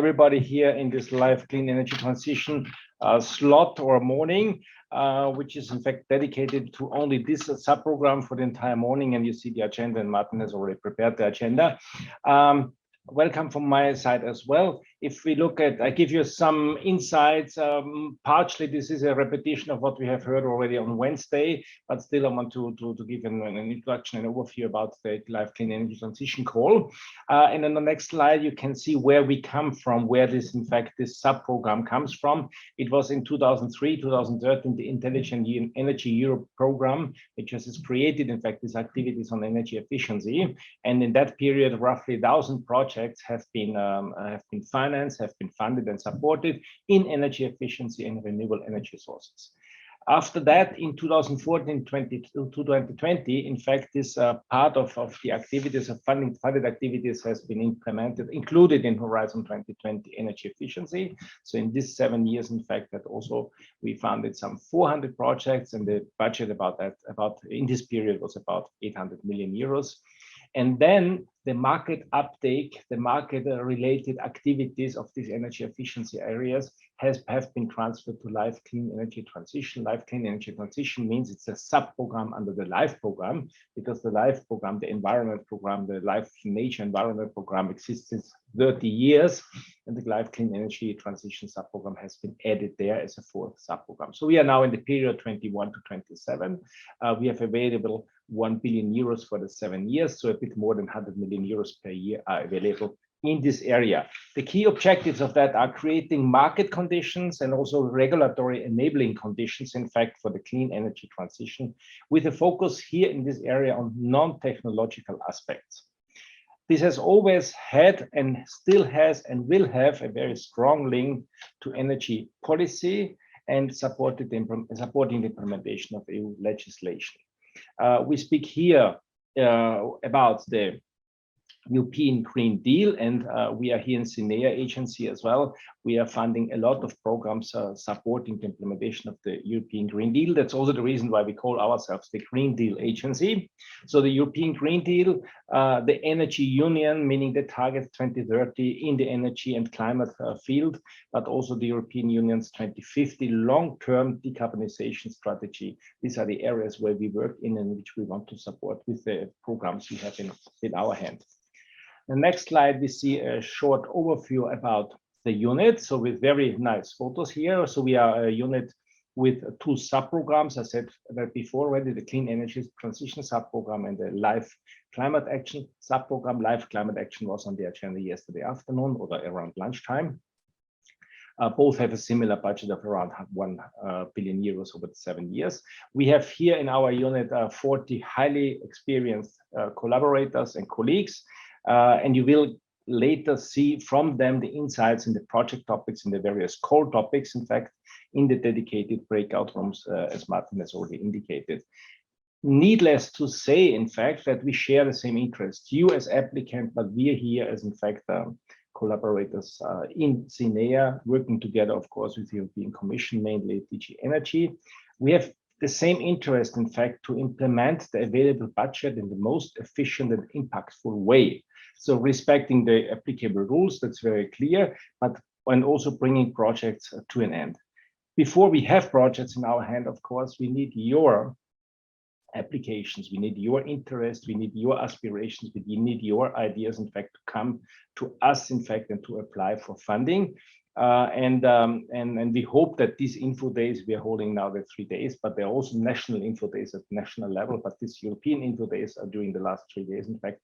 everybody here in this live clean energy transition slot or morning, which is in fact dedicated to only this sub-program for the entire morning. And you see the agenda, and Martin has already prepared the agenda. Welcome from my side as well. If we look at, I give you some insights. Partially, this is a repetition of what we have heard already on Wednesday, but still I want to give an introduction and overview about the Live Clean Energy Transition call. And on the next slide, you can see where we come from, where this, in fact, this sub-program comes from. It was in 2003, 2013, the Intelligent Energy Europe program, which has created, in fact, these activities on energy efficiency. And in that period, roughly 1,000 projects have been financed, have been funded and supported in energy efficiency and renewable energy sources. After that, in 2014 to 2020, in fact, this part of the activities of funded activities has been implemented, included in Horizon 2020 energy efficiency. So in these 7 years, in fact, that also we funded some 400 projects, and the budget about in this period was about 800 million euros. And then the market uptake, the market related activities of these energy efficiency areas have been transferred to Live Clean Energy Transition. Live Clean Energy Transition means it's a sub-program under the LIFE program, because the LIFE program, the environment program, the Live Nature Environment program exists since 30 years, and the Live Clean Energy Transition sub-program has been added there as a fourth sub-program. So we are now in the period 21 to 27. We have available 1 billion euros for the 7 years, so a bit more than 100 million euros per year are available in this area. The key objectives of that are creating market conditions and also regulatory enabling conditions, in fact, for the clean energy transition, with a focus here in this area on non-technological aspects. This has always had and still has and will have a very strong link to energy policy and supporting the implementation of EU legislation. We speak here about the European Green Deal, and we are here in CINEA agency as well. We are funding a lot of programs supporting the implementation of the European Green Deal. That's also the reason why we call ourselves the Green Deal Agency. So the European Green Deal, the Energy Union, meaning the target 2030 in the energy and climate field, but also the European Union's 2050 long-term decarbonization strategy. These are the areas where we work in and which we want to support with the programs we have in our hand. The next slide, we see a short overview about the unit. So with very nice photos here. So we are a unit with 2 sub-programs. I said that before already, the Clean Energy Transition sub-program and the Live Climate Action sub-program. Live Climate Action was on the agenda yesterday afternoon or around lunchtime. Both have a similar budget of around 1 billion euros over the 7 years. We have here in our unit 40 highly experienced collaborators and colleagues. And you will later see from them the insights in the project topics, in the various core topics, in fact, in the dedicated breakout rooms, as Martin has already indicated. Needless to say, in fact, that we share the same interest, you as applicant, but we are here as, in fact, collaborators in CINEA, working together, of course, with the European Commission, mainly DG Energy. We have the same interest, in fact, to implement the available budget in the most efficient and impactful way. So respecting the applicable rules, that's very clear, but and also bringing projects to an end. Before we have projects in our hand, of course, we need your applications, we need your interest, we need your aspirations, we need your ideas, in fact, to come to us, in fact, and to apply for funding. And we hope that these info days, we are holding now the 3 days, but there are also national info days at national level, but these European info days are during the last 3 days, in fact,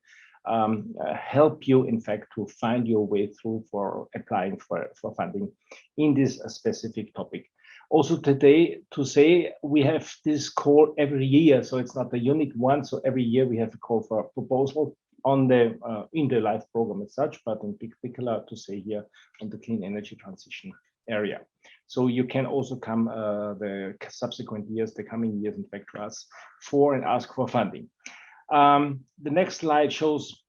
help you, in fact, to find your way through for applying for funding in this specific topic. Also today, to say we have this call every year, so it's not a unique one. So every year we have a call for a proposal on the in the LIFE program as such, but in particular to say here on the clean energy transition area. So you can also come the subsequent years, the coming years, in fact, to us for and ask for funding. The next slide shows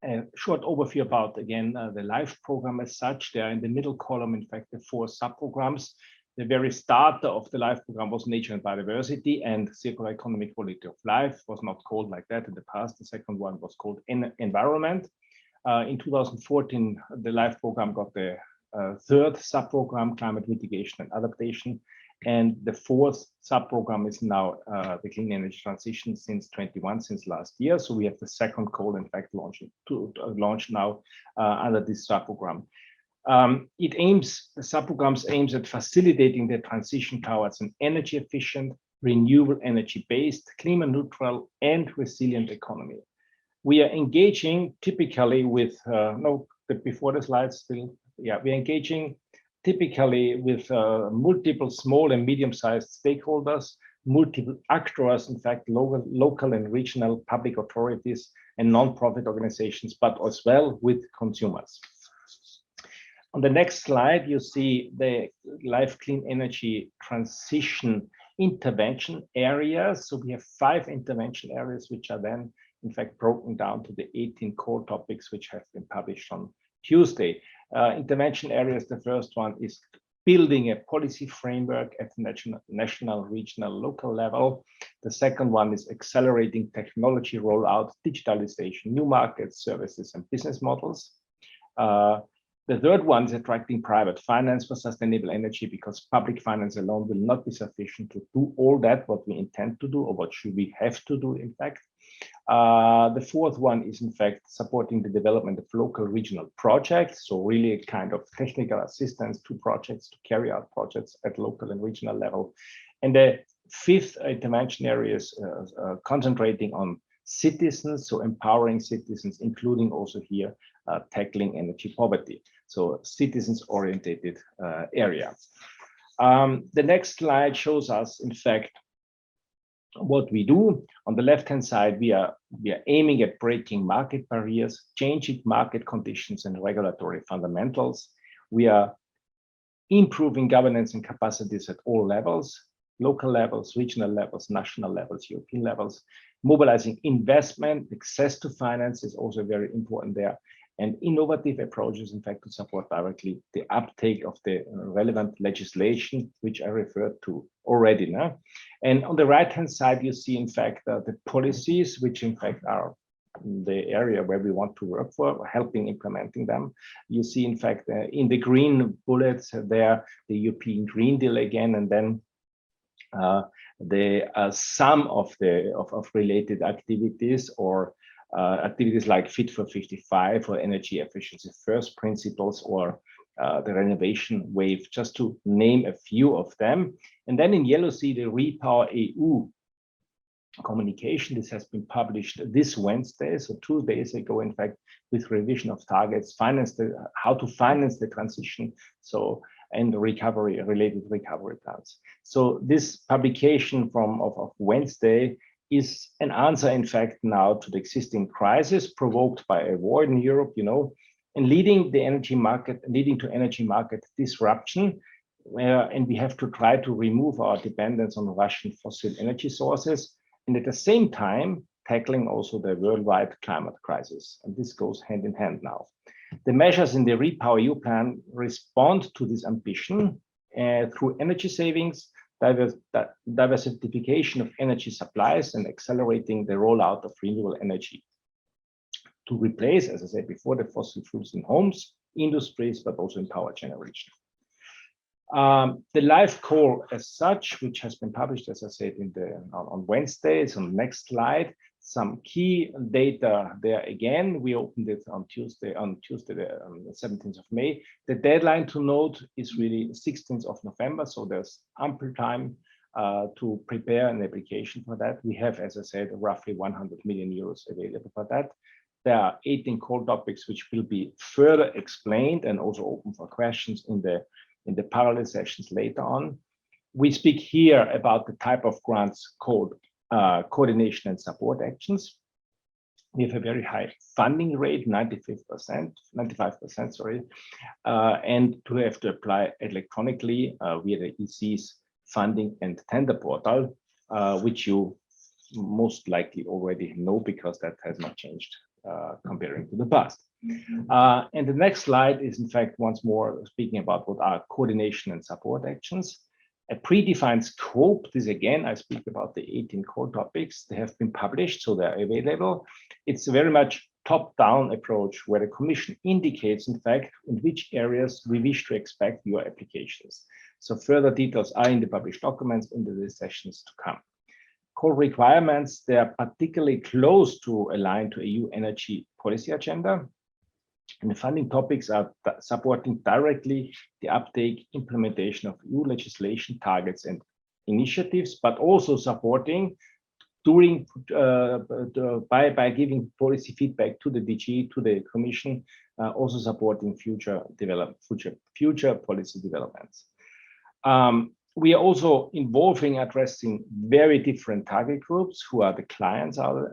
a short overview about, again, the LIFE program as such. There in the middle column, in fact, the 4 sub-programs. The very start of the LIFE program was Nature and Biodiversity and Circular Economic Quality of Life. Was not called like that in the past. The second one was called Environment. In 2014, the LIFE program got the third subprogram, climate mitigation and adaptation. And the fourth subprogram is now the clean energy transition since 21, since last year. So we have the second call, in fact, launch now under this subprogram. The subprograms aims at facilitating the transition towards an energy efficient, renewable energy based, climate neutral and resilient economy. We are engaging typically with, before the slides still, we're engaging typically with multiple small and medium-sized stakeholders, multiple actors, in fact, local and regional public authorities and non-profit organizations, but as well with consumers. On the next slide, you see the LIFE Clean Energy Transition intervention areas. So we have 5 intervention areas, which are then, in fact, broken down to the 18 core topics, which have been published on Tuesday. Intervention areas, the first one is building a policy framework at national, regional, local level. The second one is accelerating technology rollout, digitalization, new markets, services, and business models. The third one is attracting private finance for sustainable energy, because public finance alone will not be sufficient to do all that what we intend to do, or what should we have to do, in fact. The fourth one is, in fact, supporting the development of local regional projects. So really a kind of technical assistance to projects, to carry out projects at local and regional level. And the fifth intervention area is concentrating on citizens, so empowering citizens, including also here tackling energy poverty. So citizens-oriented area. The next slide shows us, in fact, what we do. On the left-hand side, we are aiming at breaking market barriers, changing market conditions and regulatory fundamentals. We are improving governance and capacities at all levels, local levels, regional levels, national levels, European levels. Mobilizing investment, access to finance is also very important there, and innovative approaches, in fact, to support directly the uptake of the relevant legislation, which I referred to already now. And on the right-hand side, you see, in fact, the policies, which in fact are the area where we want to work for, helping implementing them. You see, in fact, in the green bullets there, the European Green Deal again, and then the sum of related activities, or activities like Fit for 55 or energy efficiency first principles, or the renovation wave, just to name a few of them. And then in yellow, see the Repower EU communication. This has been published this Wednesday, so 2 days ago, in fact, with revision of targets, how to finance the transition, so, and recovery, related recovery plans. So this publication of Wednesday is an answer, in fact, now to the existing crisis provoked by a war in Europe, and leading to energy market disruption. And we have to try to remove our dependence on Russian fossil energy sources, and at the same time, tackling also the worldwide climate crisis. And this goes hand in hand now. The measures in the Repower EU plan respond to this ambition through energy savings, diversification of energy supplies, and accelerating the rollout of renewable energy to replace, as I said before, the fossil fuels in homes, industries, but also in power generation. The LIFE call as such, which has been published, as I said, on Wednesday, is on the next slide. Some key data there again. We opened it on Tuesday, the 17th of May. The deadline to note is really 16th of November, so there's ample time to prepare an application for that. We have, as I said, roughly 100 million euros available for that. There are 18 core topics which will be further explained and also open for questions in the parallel sessions later on. We speak here about the type of grants called coordination and support actions. We have a very high funding rate, 95%, sorry, and to have to apply electronically via the EC's funding and tender portal, which you most likely already know because that has not changed comparing to the past. And the next slide is, in fact, once more speaking about what are coordination and support actions. A predefined scope, this again, I speak about the 18 core topics. They have been published, so they're available. It's very much top-down approach where the Commission indicates, in fact, in which areas we wish to expect your applications. So further details are in the published documents in the sessions to come. Core requirements, they are particularly close to align to EU energy policy agenda. And the funding topics are supporting directly the uptake, implementation of EU legislation targets and initiatives, but also supporting by giving policy feedback to the DG, to the Commission, also supporting future policy developments. We are also involving addressing very different target groups who are the clients under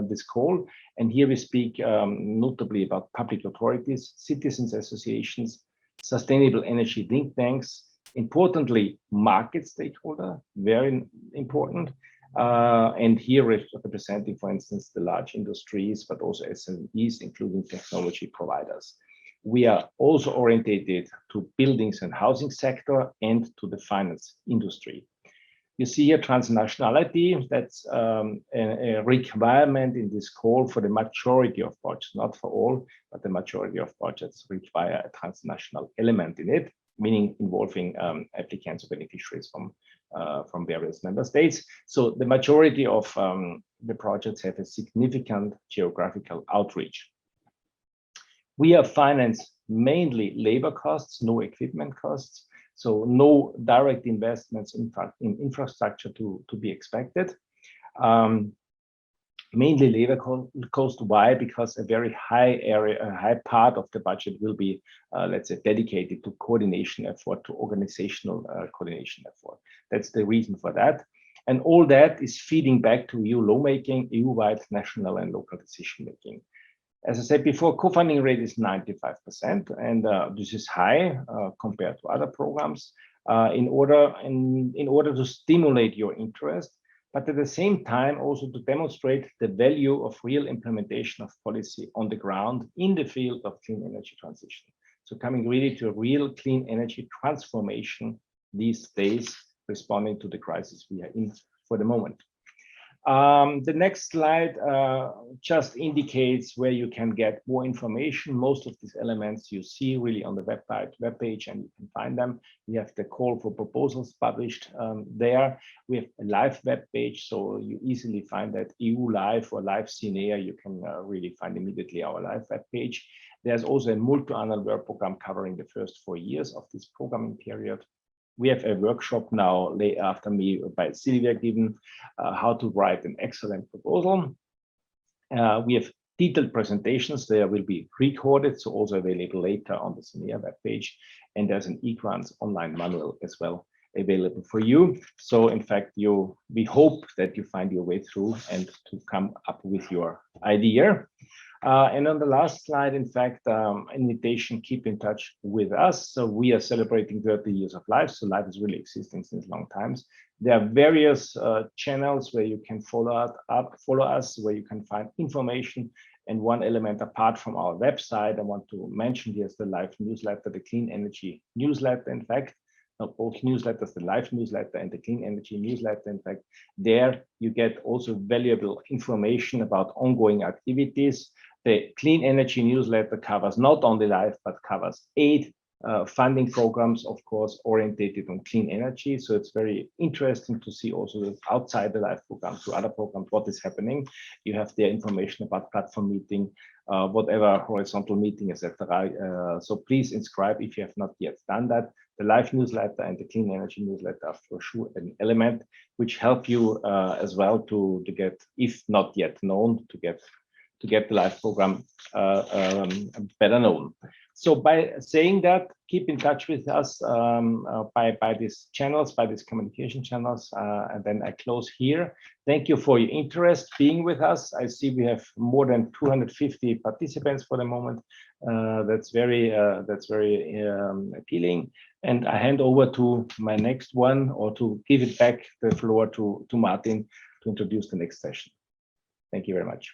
this call. And here we speak notably about public authorities, citizens associations, sustainable energy think tanks, importantly, market stakeholder, very important. And here representing, for instance, the large industries, but also SMEs, including technology providers. We are also orientated to buildings and housing sector and to the finance industry. You see here transnationality, that's a requirement in this call for the majority of projects, not for all, but the majority of projects require a transnational element in it, meaning involving applicants or beneficiaries from various member states. So the majority of the projects have a significant geographical outreach. We have financed mainly labor costs, no equipment costs, so no direct investments in infrastructure to be expected. Mainly labor cost. Why? Because a very high part of the budget will be, let's say, dedicated to coordination effort, to organizational coordination effort. That's the reason for that. And all that is feeding back to EU lawmaking, EU-wide, national and local decision making. As I said before, co-funding rate is 95%, and this is high compared to other programs in order to stimulate your interest, but at the same time also to demonstrate the value of real implementation of policy on the ground in the field of clean energy transition. So coming really to a real clean energy transformation these days, responding to the crisis we are in for the moment. The next slide just indicates where you can get more information. Most of these elements you see really on the webpage, and you can find them. We have the call for proposals published there. We have a live webpage, so you easily find that EU Live or Live CINEA. You can really find immediately our live webpage. There's also a multi-annual work program covering the first 4 years of this programming period. We have a workshop now late after me by Sylvia given how to write an excellent proposal. We have detailed presentations. They will be recorded, so also available later on the CINEA webpage. And there's an eGrants online manual as well available for you. So in fact, we hope that you find your way through and to come up with your idea. And on the last slide, in fact, invitation, keep in touch with us. So we are celebrating 30 years of life. So life is really existing since long times. There are various channels where you can follow us, where you can find information. And one element apart from our website, I want to mention here is the live newsletter, the Clean Energy newsletter, in fact. Both newsletters, the live newsletter and the Clean Energy newsletter. In fact, there you get also valuable information about ongoing activities. The Clean Energy newsletter covers not only live, but covers 8 funding programs, of course, orientated on clean energy. So it's very interesting to see also that outside the live program to other programs, what is happening. You have their information about platform meeting, whatever horizontal meeting, etc. So please inscribe if you have not yet done that. The live newsletter and the Clean Energy newsletter are for sure an element which help you as well to get, if not yet known, to get the live program better known. So by saying that, keep in touch with us by these channels, by these communication channels, and then I close here. Thank you for your interest being with us. I see we have more than 250 participants for the moment. That's very appealing. And I hand over to my next one, or to give it back the floor to Martin to introduce the next session. Thank you very much.